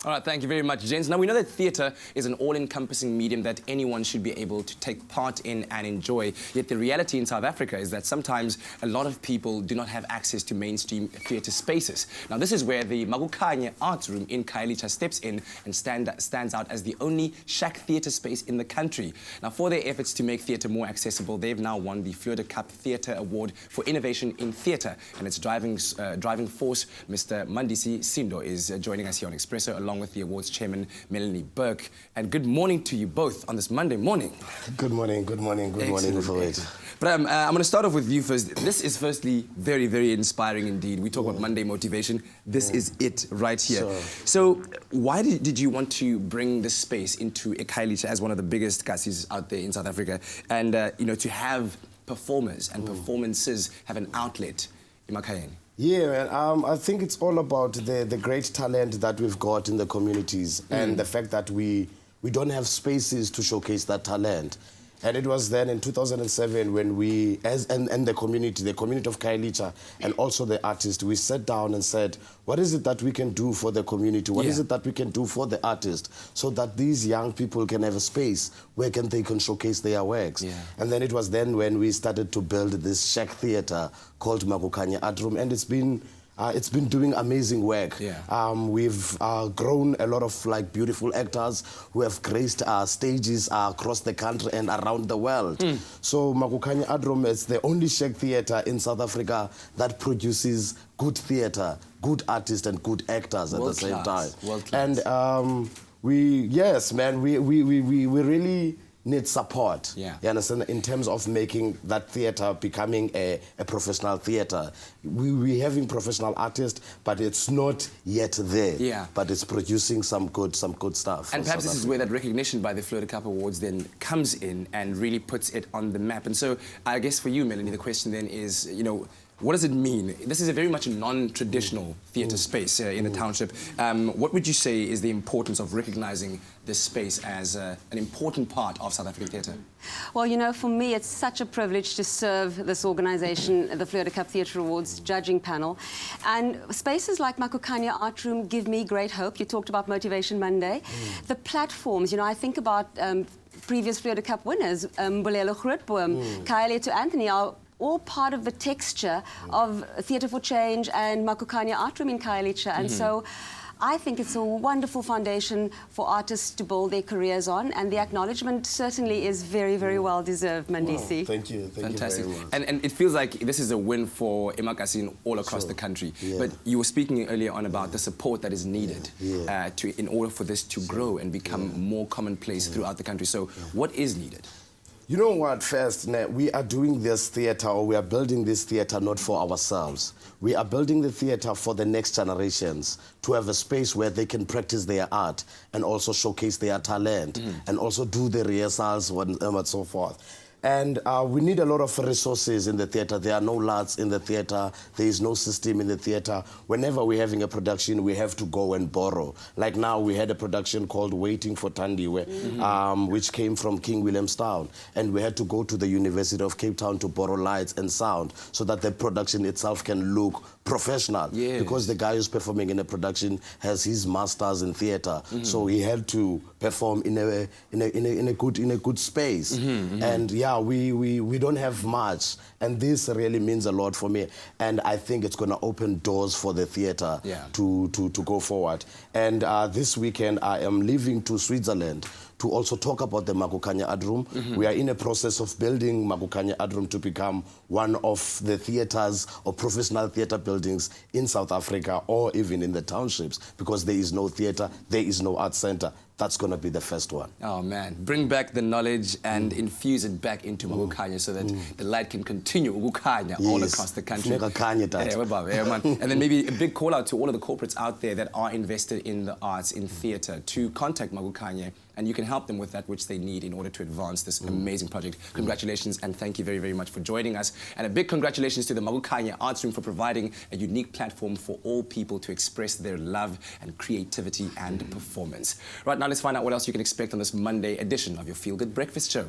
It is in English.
All right, thank you very much, James. Now, we know that theatre is an all-encompassing medium that anyone should be able to take part in and enjoy. Yet the reality in South Africa is that sometimes a lot of people do not have access to mainstream theatre spaces. Now, this is where the Makukhanye Art Room in Khayelitsha steps in and stands out as the only shack theatre space in the country. Now, for their efforts to make theatre more accessible, they've now won the Fleur Theatre Award for Innovation in Theatre. And its driving force, Mr. Mandisi Sindo, is joining us here on Expresso, along with the awards chairman, Melanie, Burke. And good morning to you both on this Monday morning. Good morning, good morning, good morning. But I'm going to start off with you first. This is firstly very, very inspiring indeed. We talk about Monday motivation. This is it right here. So why did you want to bring this space into Khayelitsha as one of the biggest gasis out there in South Africa? And, you know, to have performers and performances have an outlet in Makukhanye? Yeah, man, I think it's all about the great talent that we've got in the communities and the fact that we don't have spaces to showcase that talent. And it was then in 2007 when we, and the community of Khayelitsha and also the artist, we sat down and said, what is it that we can do for the community? What is it that we can do for the artist so that these young people can have a space where they can showcase their works? And then it was then when we started to build this shack theatre called Makukhanye Art Room, and it's been doing amazing work. We've grown a lot of beautiful actors who have graced stages across the country and around the world. So Makukhanye Art Room is the only shack theatre in South Africa that produces good theatre, good artists and good actors at the same time. And yes, man, we really need support, you understand, in terms of making that theatre becoming a professional theatre. We're having professional artists, but it's not yet there. But it's producing some good stuff. And perhaps this is where that recognition by the Fleur Awards then comes in and really puts it on the map. And so I guess for you, Melanie, the question then is, you know, what does it mean? This is a very much a non-traditional theatre space in the Township. What would you say is the importance of recognizing this space as an important part of South African theatre? Well, you know, for me, it's such a privilege to serve this organisation, the Fleur Theatre Awards judging panel. And spaces like Makukhanye Art Room give me great hope. You talked about Motivation Monday. The platforms, you know, I think about previous Fleur winners, Bolelo Grootboom, Khayelitsha Anthony, are all part of the texture of Theatre for Change and Makukhanye Art Room in Khayelitsha. And so I think it's a wonderful foundation for artists to build their careers on, and the acknowledgement certainly is very, very well deserved, Mandisi. Thank you. Fantastic. You very much. And it feels like this is a win for emakasi all across the country. But you were speaking earlier on about the support that is needed in order for this to grow and become more commonplace throughout the country. So what is needed? You know what, first, we are doing this theatre, or we are building this theatre not for ourselves. We are building the theatre for the next generations, to have a space where they can practice their art and also showcase their talent and also do the rehearsals and so forth. And we need a lot of resources in the theatre. There are no lads in the theatre. There is no system in the theatre. Whenever we're having a production, we have to go and borrow. Like now, we had a production called Waiting for Thandi, which came from King Williamstown. And we had to go to the University of Cape Town to borrow lights and sound so that the production itself can look professional. Because the guy who's performing in a production has his masters in theatre. So he had to perform in a good space. And we don't have much, and this really means a lot for me, and I think it's going to open doors for the theatre to go forward. And this weekend I am leaving to Switzerland to also talk about the Makukhanye Art Room. We are in a process of building Makukhanye Art Room to become one of the theatres or professional theatre buildings in South Africa or even in the townships, because there is no theatre, there is no art centre. That's going to be the first one. Oh, man. Bring back the knowledge and infuse it back into Makukhanye so that the light can continue all across the country. And then maybe a big call out to all of the corporates out there that are invested in the arts, in theatre, to contact Makukhanye, and you can help them with that which they need in order to advance this amazing project. Congratulations, and thank you very, very much for joining us. And a big congratulations to the Makukhanye Art Room for providing a unique platform for all people to express their love and creativity and performance. Right now, let's find out what else you can expect on this Monday edition of your Feel Good Breakfast Show.